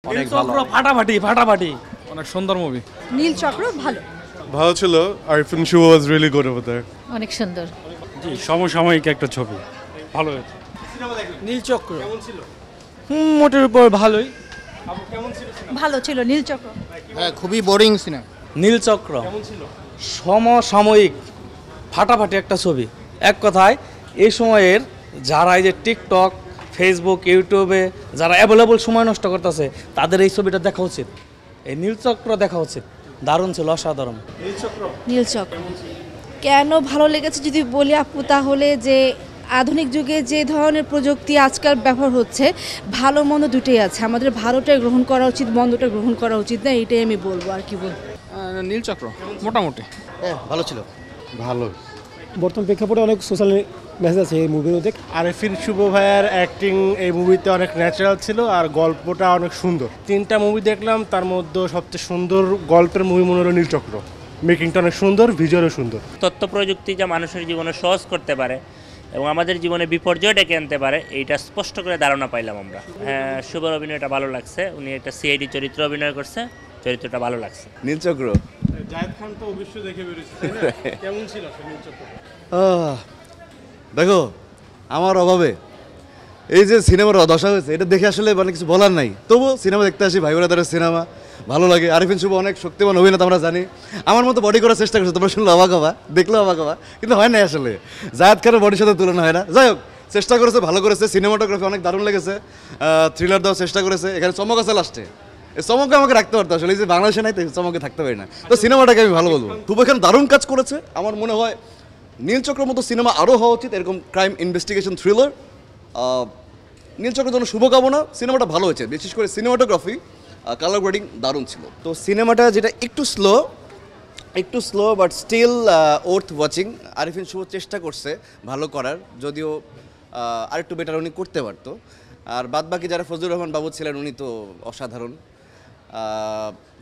অনেক ভালো, ফাটাফাটি ফাটাফাটি, অনেক সুন্দর মুভি। নীলচক্র ভালো ভালো ছিল। Arifin Shuvo was really good over there. অনেক সুন্দর জি সমসাময়িক একটা ছবি, ভালো হয়েছে। নীলচক্র কেমন ছিল? মোটের উপর ভালোই। ভালো ছিল নীলচক্র হ্যাঁ, খুবই বোরিং সিনেমা। নীলচক্র সমসাময়িক ফাটাফাটি একটা ছবি। এক কথায় এই সময়ের যারা এই যে টিকটক, ফেসবুক, ইউটিউবে যারা অ্যাভেলেবল সময় নষ্ট করতেছে তাদের এই ছবিটা দেখা উচিত, এই নীলচক্র দেখা উচিত। দারুণ ছিল, অসাধারণ। নীলচক্র কেন ভালো লেগেছে যদি বলি আপু, তাহলে যে আধুনিক যুগে যে ধরনের প্রযুক্তি আজকাল ব্যবহার হচ্ছে, ভালো মন্দ দুটোই আছে। আমাদের ভালোটাই গ্রহণ করা উচিত, মন্দটা গ্রহণ করা উচিত না, এটাই আমি বলবো। আর কি বলবো, নীলচক্র মোটামুটি হ্যাঁ, ভালো ছিল। ভালো। বর্তমান প্রেক্ষাপটে অনেক সোশ্যাল মেসেজ আছে এই মুভির মধ্যে। আরিফিন শুভ ভাইয়ার অ্যাক্টিং এই মুভিতে অনেক ন্যাচারাল ছিল আর গল্পটা অনেক সুন্দর। 3টা মুভি দেখলাম, তার মধ্যে সবচেয়ে সুন্দর গল্পের মুভি মনে হলো নীলচক্র। মেকিংটা অনেক সুন্দর, ভিজুয়ালও সুন্দর। তথ্য প্রযুক্তি যা মানুষের জীবনে সহজ করতে পারে এবং আমাদের জীবনে বিপর্যয় ডেকে আনতে পারে, এইটা স্পষ্ট করে ধারণা পাইলাম আমরা। হ্যাঁ, শুভর অভিনয়টা ভালো লাগছে, উনি একটা সিআইডি চরিত্র অভিনয় করছে, চরিত্রটা ভালো লাগছে। নীলচক্র জায়েদ খান তো অবশ্যই দেখে বেরোচ্ছে, কেমন ছিল নীলচক্র? দেখো, আমার অভাবে এই যে সিনেমার দশা হয়েছে, এটা দেখে আসলে মানে কিছু বলার নাই। তবু সিনেমা দেখতে আসি, ভাই বোনেদের সিনেমা ভালো লাগে। আরিফিন শুভ অনেক শক্তিমান অভিনেতা, আমরা জানি। আমার মতো বডি করার চেষ্টা করছে, তোমরা শুনলে অবাক হবা, দেখলে অবাক হবা, কিন্তু হয় না আসলে। জায়েদ খানের বডির সাথে তুলনা হয় না। যাই হোক, চেষ্টা করেছে, ভালো করেছে। সিনেমাটোগ্রাফি অনেক দারুণ লেগেছে। থ্রিলার দেওয়ার চেষ্টা করেছে। এখানে চমক আছে লাস্টে, এই চমকে আমাকে রাখতে পারতো আসলে। এই যে বাংলাদেশে নাই, তো চমকে থাকতে পারি না। তো সিনেমাটাকে আমি ভালো বলবো। খুব এখানে দারুণ কাজ করেছে। আমার মনে হয় নীলচক্রের মতো সিনেমা আরও হওয়া উচিত, এরকম ক্রাইম ইনভেস্টিগেশন থ্রিলার। নীলচক্রের জন্য শুভকামনা। সিনেমাটা ভালো হয়েছে, বিশেষ করে সিনেমাটোগ্রাফি, কালার গ্রেডিং দারুণ ছিল। তো সিনেমাটা যেটা একটু slow but still worth watching. Arifin Shuvo চেষ্টা করছে ভালো করার, যদিও আরেকটু বেটার উনি করতে পারতো। আর বাদবাকি যারা ফজলুর রহমান বাবু ছিলেন, উনি তো অসাধারণ।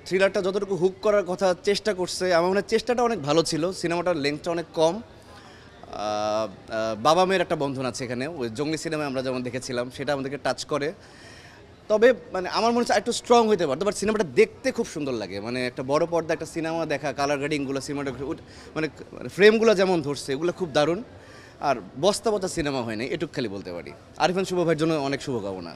থ্রিলারটা যতটুকু হুক করার কথা চেষ্টা করছে, আমার মনে হয় চেষ্টাটা অনেক ভালো ছিল। সিনেমাটার লেন্থটা অনেক কম। বাবা মেয়ের একটা বন্ধন আছে এখানে, ওই জঙ্গলি সিনেমায় আমরা যেমন দেখেছিলাম, সেটা আমাদেরকে টাচ করে। তবে মানে আমার মনে হচ্ছে একটু স্ট্রং হতে পারতো, বাট সিনেমাটা দেখতে খুব সুন্দর লাগে। মানে একটা বড় পর্দা একটা সিনেমা দেখা, কালার গ্রেডিংগুলো, সিনেমাটা মানে ফ্রেমগুলো যেমন ধরছে, এগুলো খুব দারুণ। আর বস্তা সিনেমা হয় নাই, এটুক খালি বলতে পারি। আরিফিন শুভ ভাইয়ের জন্য অনেক শুভকামনা।